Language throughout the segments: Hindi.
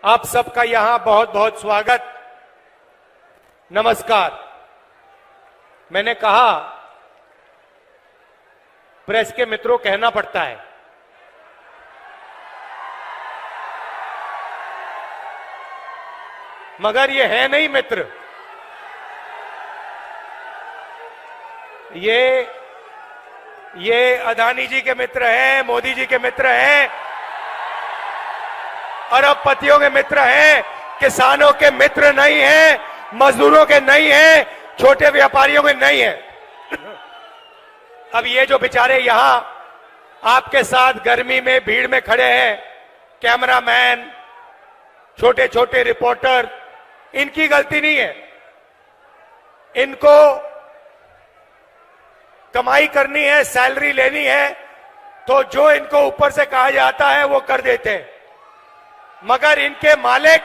आप सबका यहां बहुत बहुत स्वागत, नमस्कार। मैंने कहा प्रेस के मित्रों कहना पड़ता है, मगर ये है नहीं मित्र। ये अदानी जी के मित्र हैं, मोदी जी के मित्र हैं, अरबपतियों के मित्र हैं, किसानों के मित्र नहीं हैं, मजदूरों के नहीं हैं, छोटे व्यापारियों के नहीं हैं। अब ये जो बेचारे यहां आपके साथ गर्मी में भीड़ में खड़े हैं, कैमरामैन, छोटे छोटे रिपोर्टर, इनकी गलती नहीं है। इनको कमाई करनी है, सैलरी लेनी है, तो जो इनको ऊपर से कहा जाता है वो कर देते हैं। मगर इनके मालिक,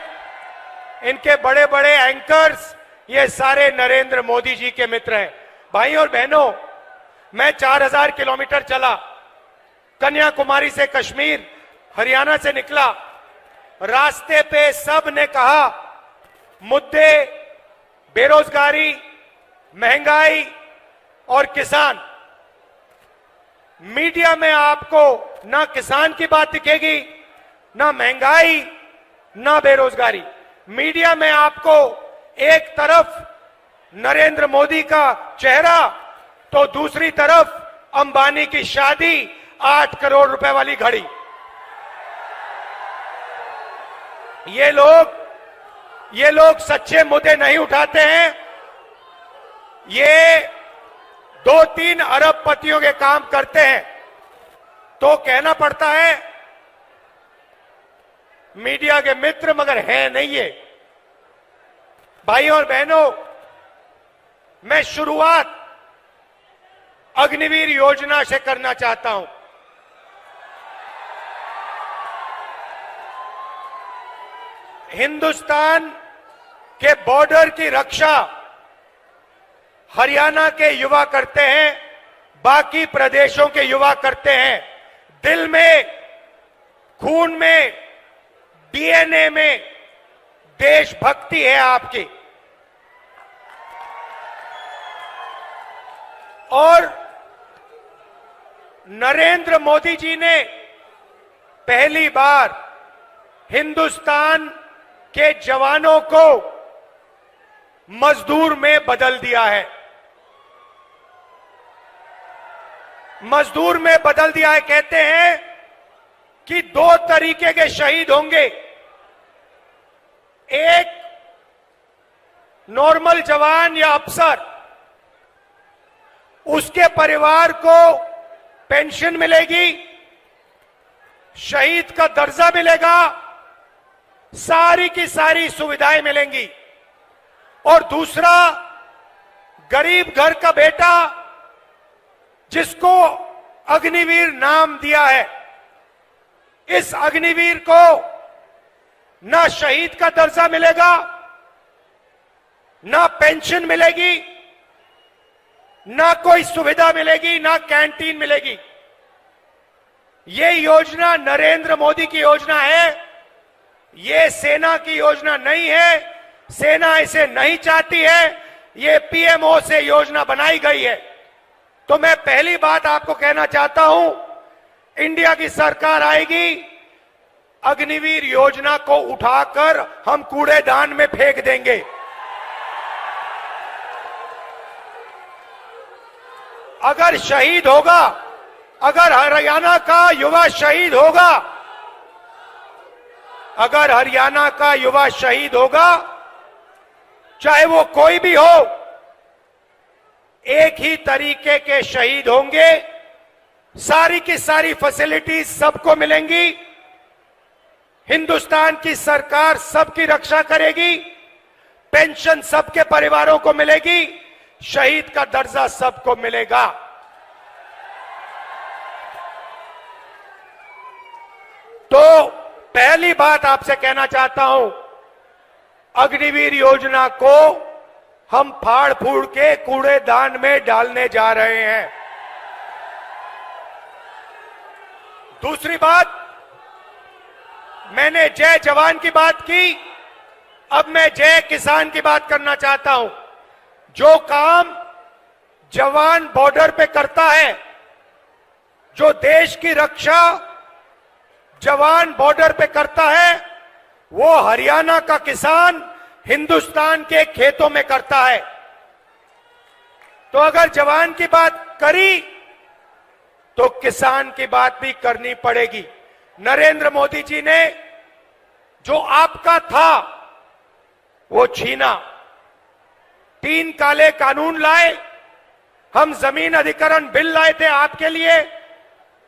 इनके बड़े बड़े एंकर्स, ये सारे नरेंद्र मोदी जी के मित्र हैं। भाई और बहनों, मैं 4000 किलोमीटर चला, कन्याकुमारी से कश्मीर, हरियाणा से निकला। रास्ते पे सब ने कहा मुद्दे बेरोजगारी, महंगाई और किसान। मीडिया में आपको ना किसान की बात दिखेगी, ना महंगाई, ना बेरोजगारी। मीडिया में आपको एक तरफ नरेंद्र मोदी का चेहरा, तो दूसरी तरफ अंबानी की शादी, 8 करोड़ रुपए वाली घड़ी। ये लोग सच्चे मुद्दे नहीं उठाते हैं। ये 2-3 अरबपतियों के काम करते हैं, तो कहना पड़ता है मीडिया के मित्र, मगर है नहीं ये। भाइयों और बहनों, मैं शुरुआत अग्निवीर योजना से करना चाहता हूं। हिंदुस्तान के बॉर्डर की रक्षा हरियाणा के युवा करते हैं, बाकी प्रदेशों के युवा करते हैं। दिल में, खून में, डीएनए में देशभक्ति है आपकी। और नरेंद्र मोदी जी ने पहली बार हिंदुस्तान के जवानों को मजदूर में बदल दिया है। मजदूर में बदल दिया है। कहते हैं कि 2 तरीके के शहीद होंगे। एक नॉर्मल जवान या अफसर, उसके परिवार को पेंशन मिलेगी, शहीद का दर्जा मिलेगा, सारी की सारी सुविधाएं मिलेंगी। और दूसरा, गरीब घर का बेटा, जिसको अग्निवीर नाम दिया है, इस अग्निवीर को ना शहीद का दर्जा मिलेगा, ना पेंशन मिलेगी, ना कोई सुविधा मिलेगी, ना कैंटीन मिलेगी। ये योजना नरेंद्र मोदी की योजना है, ये सेना की योजना नहीं है। सेना इसे नहीं चाहती है, ये पीएमओ से योजना बनाई गई है। तो मैं पहली बात आपको कहना चाहता हूं, इंडिया की सरकार आएगी, अग्निवीर योजना को उठाकर हम कूड़ेदान में फेंक देंगे। अगर शहीद होगा, अगर हरियाणा का युवा शहीद होगा, अगर हरियाणा का युवा शहीद होगा, चाहे वो कोई भी हो, एक ही तरीके के शहीद होंगे। सारी की सारी फैसिलिटीज सबको मिलेंगी। हिंदुस्तान की सरकार सबकी रक्षा करेगी, पेंशन सबके परिवारों को मिलेगी, शहीद का दर्जा सबको मिलेगा। तो पहली बात आपसे कहना चाहता हूं, अग्निवीर योजना को हम फाड़ फूड़ के कूड़ेदान में डालने जा रहे हैं। दूसरी बात, मैंने जय जवान की बात की, अब मैं जय किसान की बात करना चाहता हूं। जो काम जवान बॉर्डर पे करता है, जो देश की रक्षा जवान बॉर्डर पे करता है, वो हरियाणा का किसान हिंदुस्तान के खेतों में करता है। तो अगर जवान की बात करी तो किसान की बात भी करनी पड़ेगी। नरेंद्र मोदी जी ने जो आपका था वो छीना। 3 काले कानून लाए, हम जमीन अधिग्रहण बिल लाए थे आपके लिए,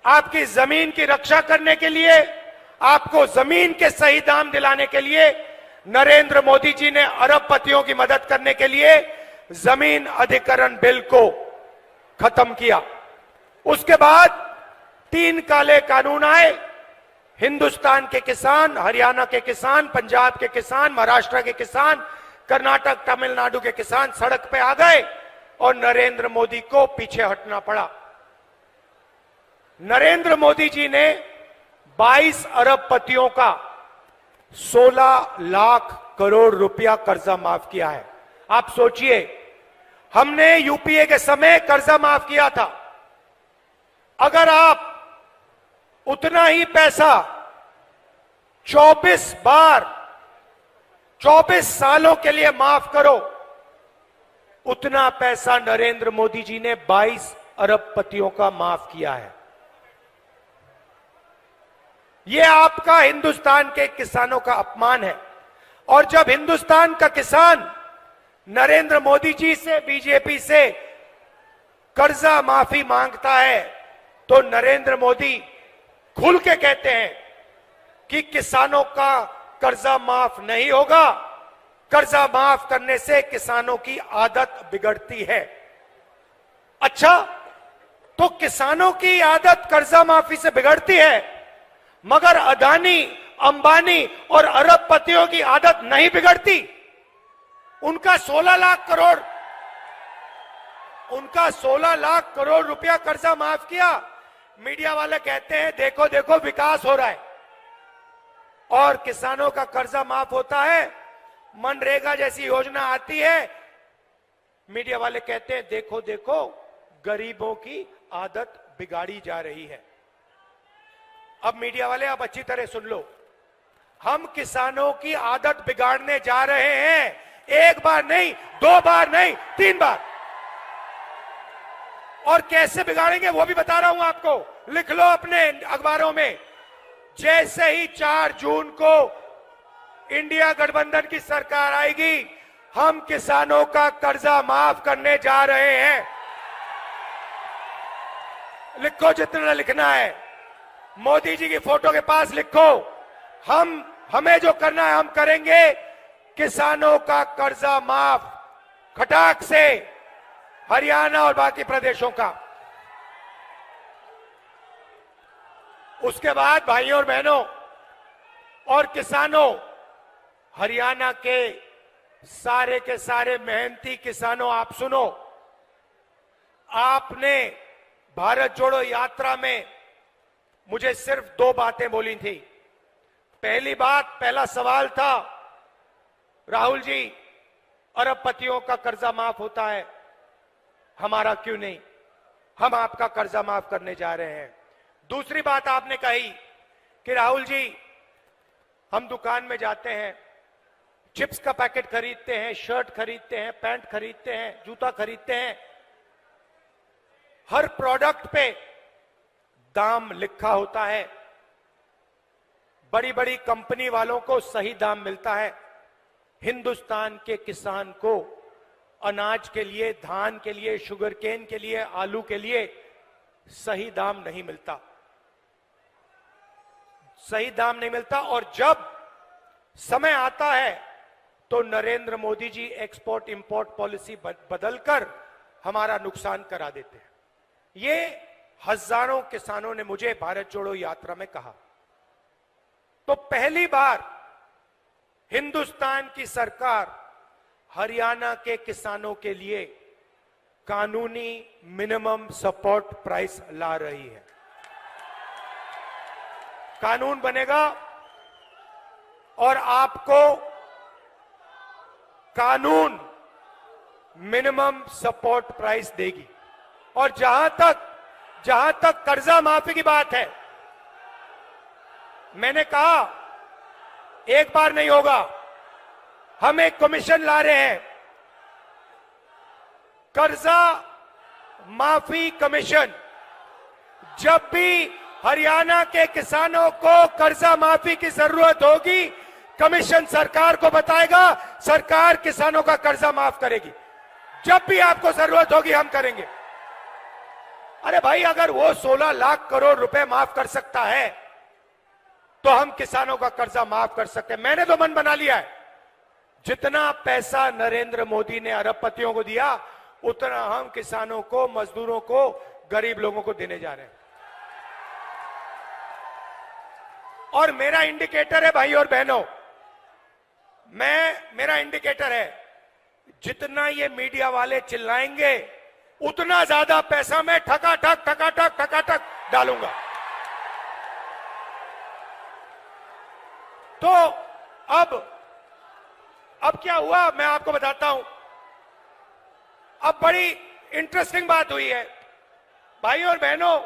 आपकी जमीन की रक्षा करने के लिए, आपको जमीन के सही दाम दिलाने के लिए। नरेंद्र मोदी जी ने अरबपतियों की मदद करने के लिए जमीन अधिग्रहण बिल को खत्म किया। उसके बाद 3 काले कानून आए। हिंदुस्तान के किसान, हरियाणा के किसान, पंजाब के किसान, महाराष्ट्र के किसान, कर्नाटक, तमिलनाडु के किसान सड़क पे आ गए और नरेंद्र मोदी को पीछे हटना पड़ा। नरेंद्र मोदी जी ने 22 अरबपतियों का 16 लाख करोड़ रुपया कर्जा माफ किया है। आप सोचिए, हमने यूपीए के समय कर्जा माफ किया था। अगर आप उतना ही पैसा 24 बार 24 सालों के लिए माफ करो, उतना पैसा नरेंद्र मोदी जी ने 22 अरबपतियों का माफ किया है। यह आपका हिंदुस्तान के किसानों का अपमान है। और जब हिंदुस्तान का किसान नरेंद्र मोदी जी से, बीजेपी से कर्जा माफी मांगता है तो नरेंद्र मोदी खुल के कहते हैं कि किसानों का कर्जा माफ नहीं होगा, कर्जा माफ करने से किसानों की आदत बिगड़ती है। अच्छा, तो किसानों की आदत कर्जा माफी से बिगड़ती है, मगर अदानी, अंबानी और अरबपतियों की आदत नहीं बिगड़ती। उनका 16 लाख करोड़ रुपया कर्जा माफ किया। मीडिया वाले कहते हैं देखो देखो विकास हो रहा है, और किसानों का कर्जा माफ होता है। मनरेगा जैसी योजना आती है, मीडिया वाले कहते हैं देखो देखो गरीबों की आदत बिगाड़ी जा रही है। अब मीडिया वाले आप अच्छी तरह सुन लो, हम किसानों की आदत बिगाड़ने जा रहे हैं। 1 बार नहीं, 2 बार नहीं, 3 बार। और कैसे बिगाड़ेंगे वो भी बता रहा हूं आपको, लिख लो अपने अखबारों में। जैसे ही 4 जून को इंडिया गठबंधन की सरकार आएगी, हम किसानों का कर्जा माफ करने जा रहे हैं। लिखो जितना लिखना है, मोदी जी की फोटो के पास लिखो। हमें जो करना है हम करेंगे। किसानों का कर्जा माफ खटाक से, हरियाणा और बाकी प्रदेशों का। उसके बाद भाइयों और बहनों और किसानों, हरियाणा के सारे मेहनती किसानों, आप सुनो। आपने भारत जोड़ो यात्रा में मुझे सिर्फ 2 बातें बोली थी। पहली बात, पहला सवाल था, राहुल जी अरबपतियों का कर्जा माफ होता है, हमारा क्यों नहीं? हम आपका कर्जा माफ करने जा रहे हैं। दूसरी बात आपने कही कि राहुल जी हम दुकान में जाते हैं, चिप्स का पैकेट खरीदते हैं, शर्ट खरीदते हैं, पैंट खरीदते हैं, जूता खरीदते हैं, हर प्रोडक्ट पे दाम लिखा होता है। बड़ी बड़ी कंपनी वालों को सही दाम मिलता है, हिंदुस्तान के किसान को अनाज के लिए, धान के लिए, शुगर केन के लिए, आलू के लिए सही दाम नहीं मिलता, सही दाम नहीं मिलता। और जब समय आता है तो Narendra Modi ji export import policy बदलकर हमारा नुकसान करा देते हैं। ये हजारों किसानों ने मुझे भारत जोड़ो यात्रा में कहा। तो पहली बार हिंदुस्तान की सरकार हरियाणा के किसानों के लिए कानूनी मिनिमम सपोर्ट प्राइस ला रही है। कानून बनेगा, और आपको कानून मिनिमम सपोर्ट प्राइस देगी। और जहां तक कर्जा माफी की बात है, मैंने कहा एक बार नहीं होगा, हम एक कमीशन ला रहे हैं, कर्जा माफी कमीशन। जब भी हरियाणा के किसानों को कर्जा माफी की जरूरत होगी, कमीशन सरकार को बताएगा, सरकार किसानों का कर्जा माफ करेगी। जब भी आपको जरूरत होगी हम करेंगे। अरे भाई, अगर वो 16 लाख करोड़ रुपए माफ कर सकता है तो हम किसानों का कर्जा माफ कर सकते हैं। मैंने तो मन बना लिया है, जितना पैसा नरेंद्र मोदी ने अरबपतियों को दिया उतना हम किसानों को, मजदूरों को, गरीब लोगों को देने जा रहे हैं। और मेरा इंडिकेटर है भाई और बहनों, मेरा इंडिकेटर है, जितना ये मीडिया वाले चिल्लाएंगे उतना ज्यादा पैसा मैं ठकाठक डालूंगा। तो अब क्या हुआ मैं आपको बताता हूं। अब बड़ी इंटरेस्टिंग बात हुई है भाई और बहनों।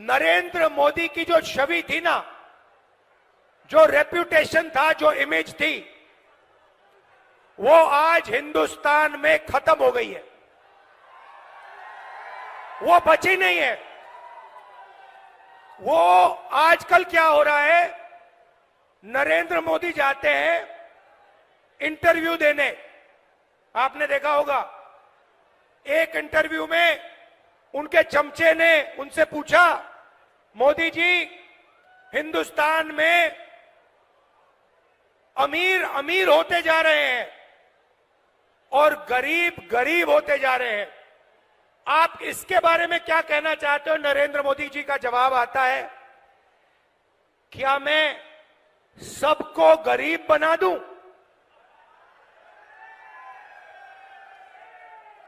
नरेंद्र मोदी की जो छवि थी ना, जो रेप्यूटेशन था, जो इमेज थी, वो आज हिंदुस्तान में खत्म हो गई है, वो बची नहीं है। वो आजकल क्या हो रहा है, नरेंद्र मोदी जाते हैं इंटरव्यू देने, आपने देखा होगा, एक इंटरव्यू में उनके चमचे ने उनसे पूछा, मोदी जी हिंदुस्तान में अमीर अमीर होते जा रहे हैं और गरीब गरीब होते जा रहे हैं, आप इसके बारे में क्या कहना चाहते हो? नरेंद्र मोदी जी का जवाब आता है, क्या मैं सबको गरीब बना दूं?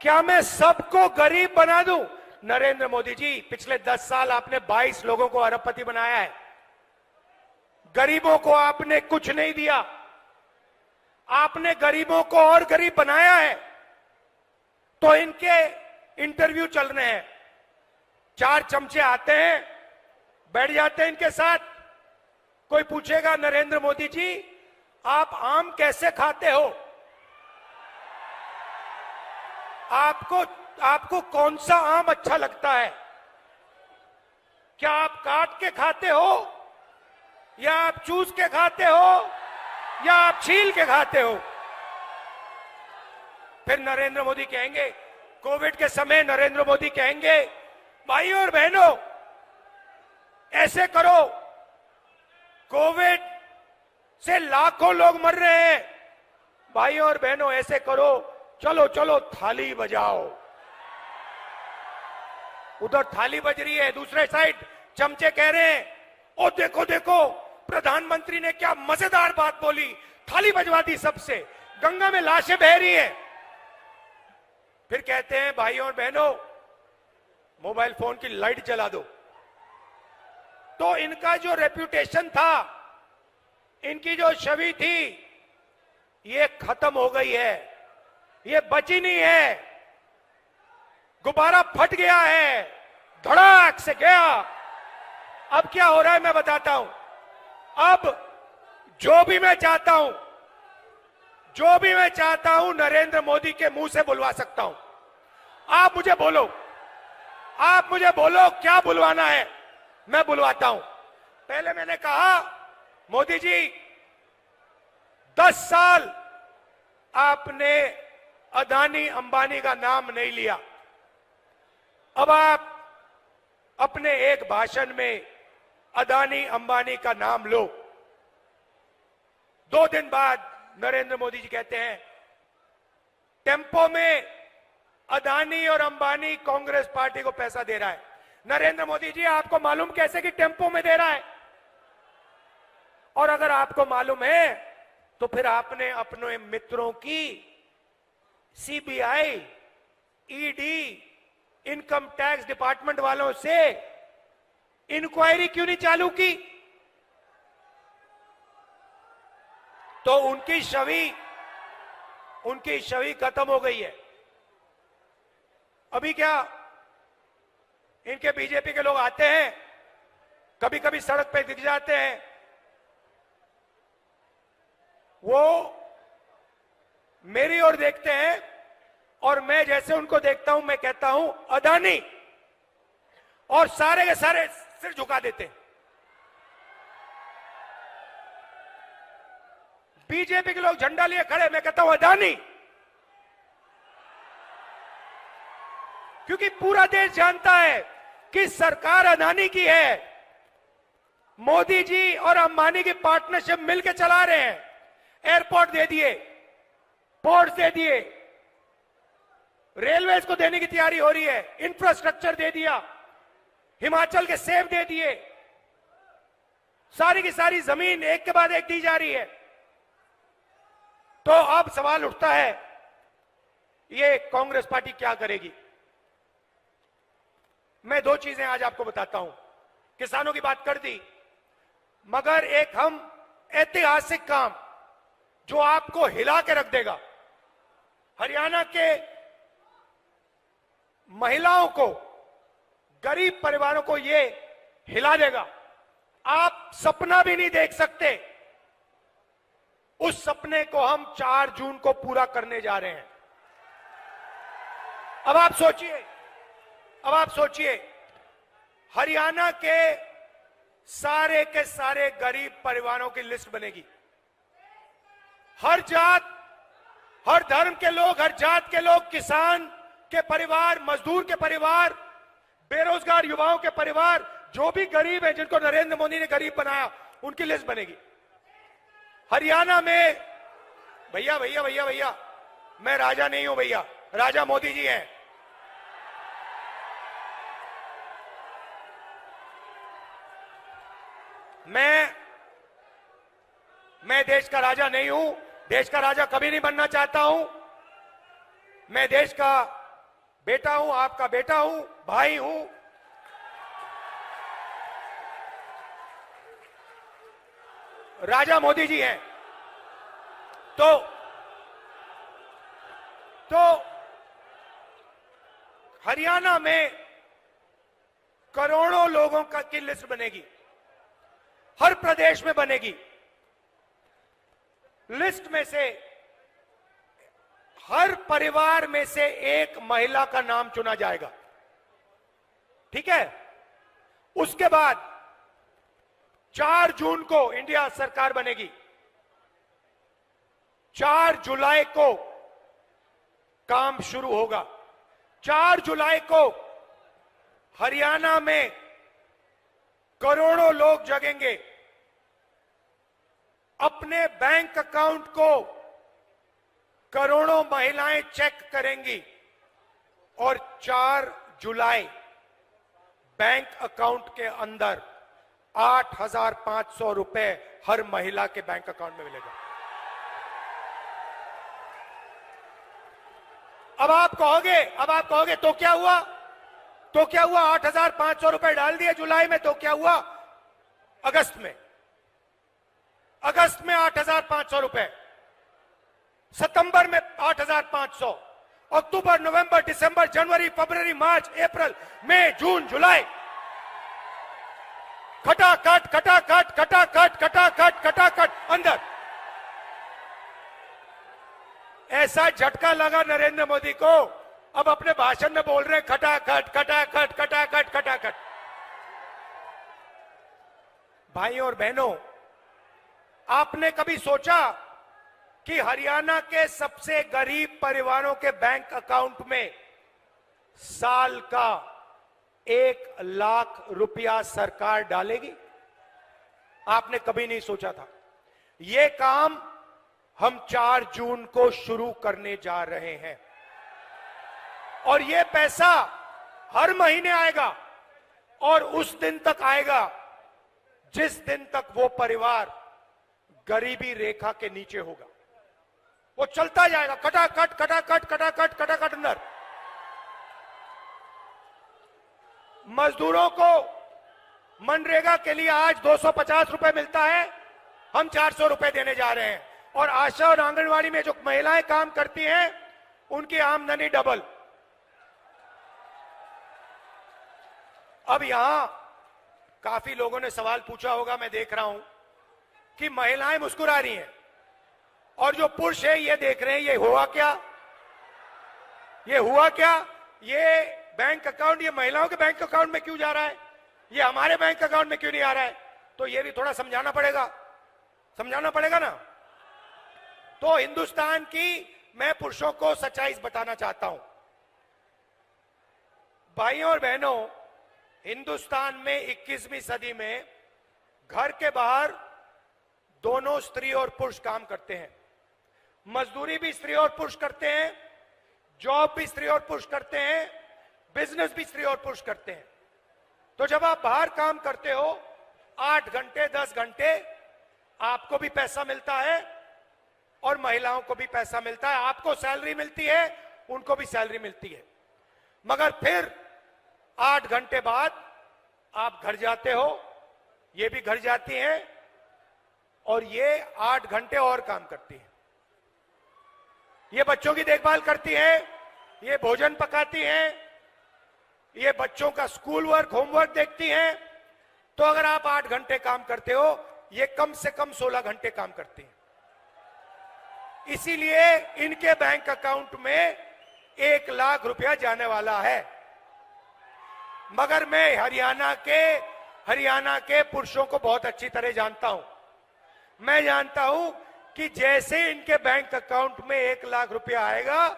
क्या मैं सबको गरीब बना दूं? नरेंद्र मोदी जी, पिछले 10 साल आपने 22 लोगों को अरबपति बनाया है, गरीबों को आपने कुछ नहीं दिया, आपने गरीबों को और गरीब बनाया है। तो इनके इंटरव्यू चल रहे हैं, 4 चमचे आते हैं, बैठ जाते हैं इनके साथ, कोई पूछेगा नरेंद्र मोदी जी आप आम कैसे खाते हो, आपको कौन सा आम अच्छा लगता है, क्या आप काट के खाते हो या आप चूस के खाते हो या आप छील के खाते हो? फिर नरेंद्र मोदी कहेंगे, कोविड के समय नरेंद्र मोदी कहेंगे, भाई और बहनों ऐसे करो, कोविड से लाखों लोग मर रहे हैं, भाई और बहनों ऐसे करो, चलो चलो थाली बजाओ। उधर थाली बज रही है, दूसरे साइड चमचे कह रहे हैं, ओ देखो देखो प्रधानमंत्री ने क्या मजेदार बात बोली, थाली बजवा दी सबसे, गंगा में लाशें बह रही है। फिर कहते हैं भाई और बहनों मोबाइल फोन की लाइट जला दो। तो इनका जो रेप्यूटेशन था, इनकी जो छवि थी, ये खत्म हो गई है, ये बची नहीं है, गुब्बारा फट गया है, धड़ाक से गया। अब क्या हो रहा है मैं बताता हूं। अब जो भी मैं चाहता हूं नरेंद्र मोदी के मुंह से बुलवा सकता हूं। आप मुझे बोलो क्या बुलवाना है, मैं बुलवाता हूं। पहले मैंने कहा मोदी जी 10 साल आपने अदानी अंबानी का नाम नहीं लिया, अब आप अपने एक भाषण में अदानी अंबानी का नाम लो। 2 दिन बाद नरेंद्र मोदी जी कहते हैं टेम्पो में अदानी और अंबानी कांग्रेस पार्टी को पैसा दे रहा है। नरेंद्र मोदी जी आपको मालूम कैसे कि टेम्पो में दे रहा है? और अगर आपको मालूम है तो फिर आपने अपने मित्रों की CBI, ED, income tax department वालों से इंक्वायरी क्यों नहीं चालू की? तो उनकी छवि खत्म हो गई है। अभी क्या इनके बीजेपी के लोग आते हैं, कभी कभी सड़क पे दिख जाते हैं, वो मेरी ओर देखते हैं और मैं जैसे उनको देखता हूं मैं कहता हूं अदानी, और सारे के सारे सिर झुका देते हैं। बीजेपी के लोग झंडा लिए खड़े, मैं कहता हूं अदानी, क्योंकि पूरा देश जानता है कि सरकार अदानी की है। मोदी जी और अंबानी की पार्टनरशिप मिलकर चला रहे हैं। एयरपोर्ट दे दिए, पोर्ट दे दिए, रेलवेज को देने की तैयारी हो रही है, इंफ्रास्ट्रक्चर दे दिया, हिमाचल के सेब दे दिए, सारी की सारी जमीन एक के बाद एक दी जा रही है। तो अब सवाल उठता है, ये कांग्रेस पार्टी क्या करेगी? मैं दो चीजें आज आपको बताता हूं। किसानों की बात कर दी, मगर एक हम ऐतिहासिक काम जो आपको हिला के रख देगा, हरियाणा के महिलाओं को, गरीब परिवारों को ये हिला देगा। आप सपना भी नहीं देख सकते, उस सपने को हम 4 जून को पूरा करने जा रहे हैं। अब आप सोचिए, हरियाणा के सारे गरीब परिवारों की लिस्ट बनेगी। हर जात, हर धर्म के लोग, हर जात के लोग, किसान के परिवार, मजदूर के परिवार, बेरोजगार युवाओं के परिवार, जो भी गरीब है, जिनको नरेंद्र मोदी ने गरीब बनाया, उनकी लिस्ट बनेगी हरियाणा में। भैया, मैं राजा नहीं हूं भैया, राजा मोदी जी हैं। मैं देश का राजा नहीं हूं, देश का राजा कभी नहीं बनना चाहता हूं। मैं देश का बेटा हूं, आपका बेटा हूं, भाई हूं। राजा मोदी जी हैं। तो हरियाणा में करोड़ों लोगों की लिस्ट बनेगी, हर प्रदेश में बनेगी। लिस्ट में से हर परिवार में से एक महिला का नाम चुना जाएगा, ठीक है? उसके बाद 4 जून को इंडिया सरकार बनेगी। 4 जुलाई को काम शुरू होगा। 4 जुलाई को हरियाणा में करोड़ों लोग जगेंगे, अपने बैंक अकाउंट को करोड़ों महिलाएं चेक करेंगी और 4 जुलाई बैंक अकाउंट के अंदर 8,500 रुपए हर महिला के बैंक अकाउंट में मिलेगा। अब आप कहोगे तो क्या हुआ? 8,500 रुपए डाल दिए जुलाई में, तो क्या हुआ? अगस्त में 8,500 रुपए, सितंबर में 8,500, अक्टूबर, नवंबर, दिसंबर, जनवरी, फरवरी, मार्च, अप्रैल, मई, जून, जुलाई, खटाखट अंदर। ऐसा झटका लगा नरेंद्र मोदी को, अब अपने भाषण में बोल रहे हैं खटाखट। भाइयों और बहनों, आपने कभी सोचा कि हरियाणा के सबसे गरीब परिवारों के बैंक अकाउंट में साल का 1 लाख रुपया सरकार डालेगी? आपने कभी नहीं सोचा था। यह काम हम 4 जून को शुरू करने जा रहे हैं और यह पैसा हर महीने आएगा और उस दिन तक आएगा जिस दिन तक वो परिवार गरीबी रेखा के नीचे होगा। वो चलता जाएगा, खटाखट अंदर। मजदूरों को मनरेगा के लिए आज 250 रुपए मिलता है, हम 400 रुपए देने जा रहे हैं। और आशा और आंगनवाड़ी में जो महिलाएं काम करती हैं उनकी आमदनी डबल। अब यहां काफी लोगों ने सवाल पूछा होगा, मैं देख रहा हूं कि महिलाएं मुस्कुरा रही हैं और जो पुरुष है ये देख रहे हैं, ये हुआ क्या, ये हुआ क्या, ये बैंक अकाउंट ये महिलाओं के बैंक अकाउंट में क्यों जा रहा है, ये हमारे बैंक अकाउंट में क्यों नहीं आ रहा है। तो ये भी थोड़ा समझाना पड़ेगा ना। तो हिंदुस्तान की मैं पुरुषों को सच्चाई बताना चाहता हूं। भाइयों और बहनों, हिंदुस्तान में 21वीं सदी में घर के बाहर दोनों स्त्री और पुरुष काम करते हैं। मजदूरी भी स्त्री और पुरुष करते हैं, जॉब भी स्त्री और पुरुष करते हैं, बिजनेस भी स्त्री और पुरुष करते हैं। तो जब आप बाहर काम करते हो 8 घंटे 10 घंटे, आपको भी पैसा मिलता है और महिलाओं को भी पैसा मिलता है। आपको सैलरी मिलती है, उनको भी सैलरी मिलती है। मगर फिर 8 घंटे बाद आप घर जाते हो, ये भी घर जाती हैं और ये 8 घंटे और काम करती हैं। ये बच्चों की देखभाल करती हैं, ये भोजन पकाती हैं, ये बच्चों का स्कूल वर्क होमवर्क देखती हैं। तो अगर आप 8 घंटे काम करते हो, ये कम से कम 16 घंटे काम करती हैं। इसीलिए इनके बैंक अकाउंट में 1 लाख रुपया जाने वाला है। मगर मैं हरियाणा के पुरुषों को बहुत अच्छी तरह जानता हूं। मैं जानता हूं कि जैसे इनके बैंक अकाउंट में 1 लाख रुपया आएगा,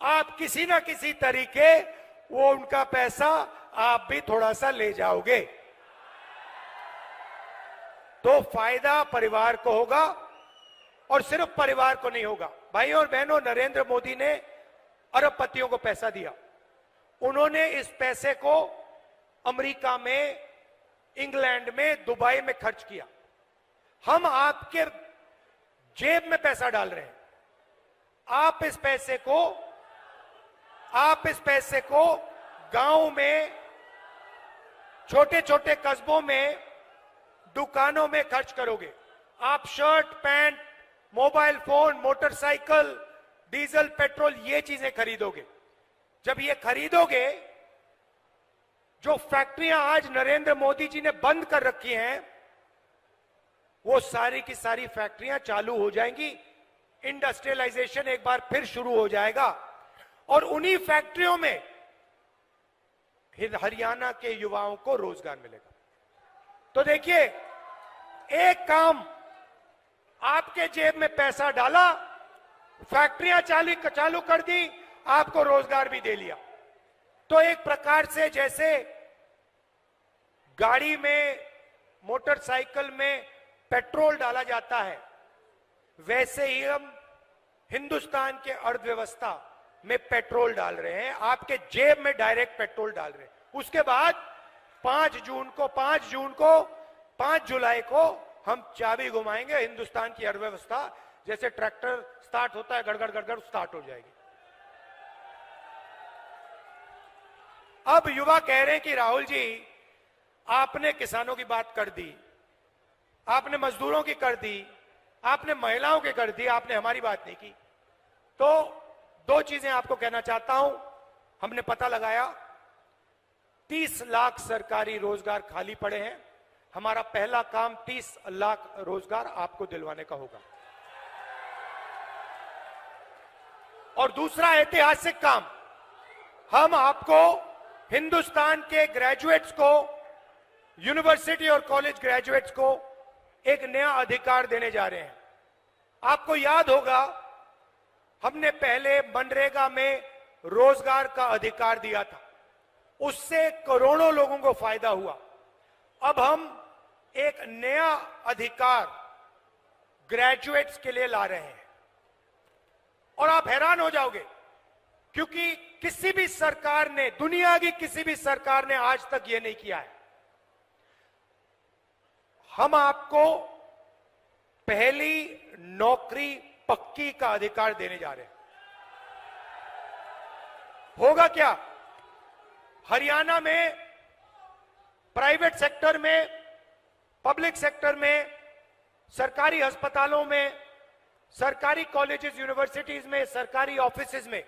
आप किसी ना किसी तरीके वो उनका पैसा आप भी थोड़ा सा ले जाओगे, तो फायदा परिवार को होगा और सिर्फ परिवार को नहीं होगा। भाइयों और बहनों, नरेंद्र मोदी ने अरबपतियों को पैसा दिया। उन्होंने इस पैसे को अमेरिका में, इंग्लैंड में, दुबई में खर्च किया। हम आपके जेब में पैसा डाल रहे हैं। आप इस पैसे को गांव में, छोटे छोटे कस्बों में, दुकानों में खर्च करोगे। आप shirt, pant, mobile phone, motorcycle, diesel, petrol, ये चीजें खरीदोगे। जब ये खरीदोगे, जो फैक्ट्रियां आज नरेंद्र मोदी जी ने बंद कर रखी हैं, वो सारी की सारी फैक्ट्रियां चालू हो जाएंगी। इंडस्ट्रियलाइजेशन एक बार फिर शुरू हो जाएगा और उन्हीं फैक्ट्रियों में हरियाणा के युवाओं को रोजगार मिलेगा। तो देखिए, एक काम, आपके जेब में पैसा डाला, फैक्ट्रियां चालू कर दी, आपको रोजगार भी दे लिया। तो एक प्रकार से जैसे गाड़ी में, मोटरसाइकिल में पेट्रोल डाला जाता है, वैसे ही हम हिंदुस्तान के अर्थव्यवस्था में पेट्रोल डाल रहे हैं। आपके जेब में डायरेक्ट पेट्रोल डाल रहे हैं। उसके बाद 5 जुलाई को हम चाबी घुमाएंगे, हिंदुस्तान की अर्थव्यवस्था जैसे ट्रैक्टर स्टार्ट होता है, गड़गड़ गड़गड़ स्टार्ट हो जाएगी। अब युवा कह रहे हैं कि राहुल जी, आपने किसानों की बात कर दी, आपने मजदूरों की कर दी, आपने महिलाओं की कर दी, आपने हमारी बात नहीं की। तो 2 चीजें आपको कहना चाहता हूं। हमने पता लगाया 30 लाख सरकारी रोजगार खाली पड़े हैं। हमारा पहला काम 30 लाख रोजगार आपको दिलवाने का होगा। और दूसरा ऐतिहासिक काम, हम आपको, हिंदुस्तान के ग्रेजुएट्स को, यूनिवर्सिटी और कॉलेज ग्रेजुएट्स को एक नया अधिकार देने जा रहे हैं। आपको याद होगा, हमने पहले मनरेगा में रोजगार का अधिकार दिया था, उससे करोड़ों लोगों को फायदा हुआ। अब हम एक नया अधिकार ग्रेजुएट्स के लिए ला रहे हैं और आप हैरान हो जाओगे, क्योंकि किसी भी सरकार ने, दुनिया की किसी भी सरकार ने आज तक यह नहीं किया है। हम आपको पहली नौकरी पक्की का अधिकार देने जा रहे हैं। होगा क्या? हरियाणा में प्राइवेट सेक्टर में, पब्लिक सेक्टर में, सरकारी अस्पतालों में, सरकारी कॉलेजेस, यूनिवर्सिटीज में, सरकारी ऑफिसेज में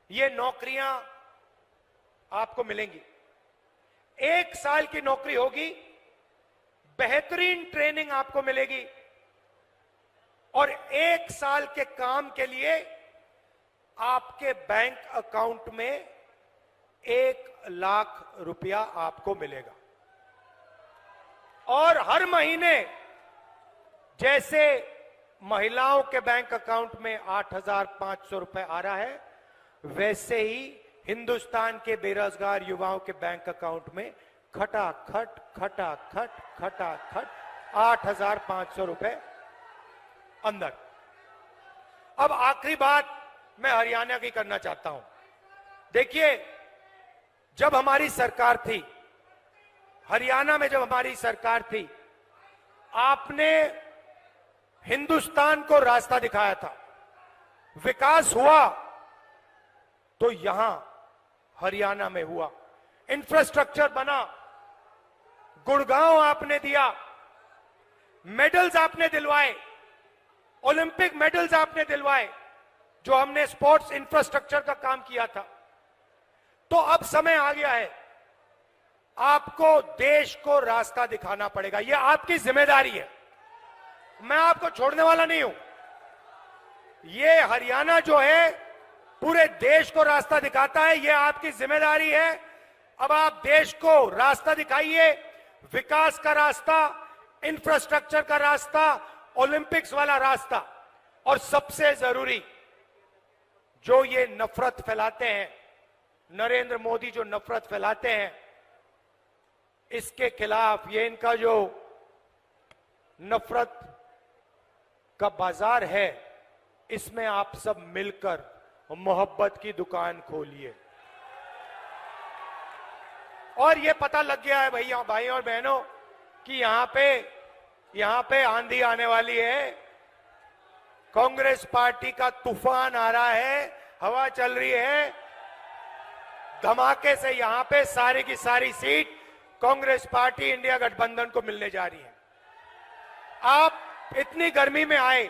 ये नौकरियां आपको मिलेंगी। 1 साल की नौकरी होगी, बेहतरीन ट्रेनिंग आपको मिलेगी और 1 साल के काम के लिए आपके बैंक अकाउंट में 1 लाख रुपया आपको मिलेगा। और हर महीने जैसे महिलाओं के बैंक अकाउंट में 8,500 रुपए आ रहा है, वैसे ही हिंदुस्तान के बेरोजगार युवाओं के बैंक अकाउंट में खटाखट 8,500 रुपए अंदर। अब आखिरी बात मैं हरियाणा की करना चाहता हूं। देखिए, जब हमारी सरकार थी, हरियाणा में जब हमारी सरकार थी, आपने हिंदुस्तान को रास्ता दिखाया था। विकास हुआ तो यहां हरियाणा में हुआ, इंफ्रास्ट्रक्चर बना, गुड़गांव आपने दिया, मेडल्स आपने दिलवाए, ओलंपिक मेडल्स आपने दिलवाए, जो हमने स्पोर्ट्स इंफ्रास्ट्रक्चर का काम किया था। तो अब समय आ गया है, आपको देश को रास्ता दिखाना पड़ेगा। यह आपकी जिम्मेदारी है, मैं आपको छोड़ने वाला नहीं हूं। यह हरियाणा जो है पूरे देश को रास्ता दिखाता है, यह आपकी जिम्मेदारी है। अब आप देश को रास्ता दिखाइए, विकास का रास्ता, इंफ्रास्ट्रक्चर का रास्ता, ओलंपिक्स वाला रास्ता। और सबसे जरूरी, जो ये नफरत फैलाते हैं, नरेंद्र मोदी जो नफरत फैलाते हैं, इसके खिलाफ, ये इनका जो नफरत का बाजार है, इसमें आप सब मिलकर मोहब्बत की दुकान खोलिए। और ये पता लग गया है भैया, भाई और बहनों, कि यहां पे आंधी आने वाली है, कांग्रेस पार्टी का तूफान आ रहा है, हवा चल रही है, धमाके से यहां पे सारी की सारी सीट कांग्रेस पार्टी इंडिया गठबंधन को मिलने जा रही है। आप इतनी गर्मी में आए,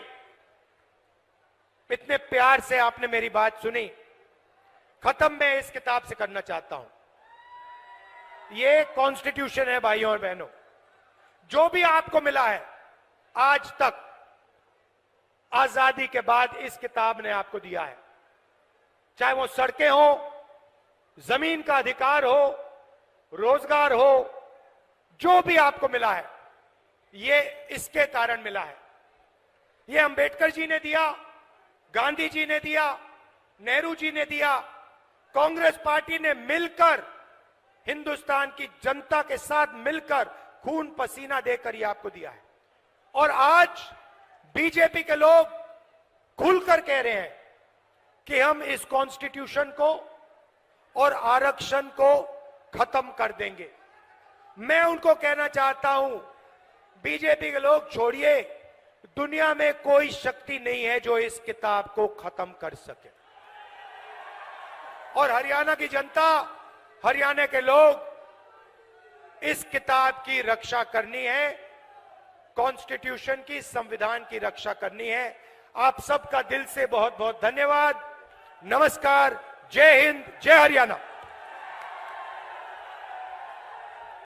इतने प्यार से आपने मेरी बात सुनी। खत्म मैं इस किताब से करना चाहता हूं। ये कॉन्स्टिट्यूशन है भाइयों और बहनों, जो भी आपको मिला है आज तक, आजादी के बाद इस किताब ने आपको दिया है। चाहे वो सड़कें हो, जमीन का अधिकार हो, रोजगार हो, जो भी आपको मिला है, ये इसके कारण मिला है। ये अंबेडकर जी ने दिया, गांधी जी ने दिया, नेहरू जी ने दिया, कांग्रेस पार्टी ने मिलकर, हिंदुस्तान की जनता के साथ मिलकर खून पसीना देकर ये आपको दिया है। और आज बीजेपी के लोग खुलकर कह रहे हैं कि हम इस कॉन्स्टिट्यूशन को और आरक्षण को खत्म कर देंगे। मैं उनको कहना चाहता हूं, बीजेपी के लोग छोड़िए, दुनिया में कोई शक्ति नहीं है जो इस किताब को खत्म कर सके। और हरियाणा की जनता, हरियाणा के लोग, इस किताब की रक्षा करनी है, कॉन्स्टिट्यूशन की, संविधान की रक्षा करनी है। आप सबका दिल से बहुत बहुत धन्यवाद। नमस्कार, जय हिंद, जय हरियाणा।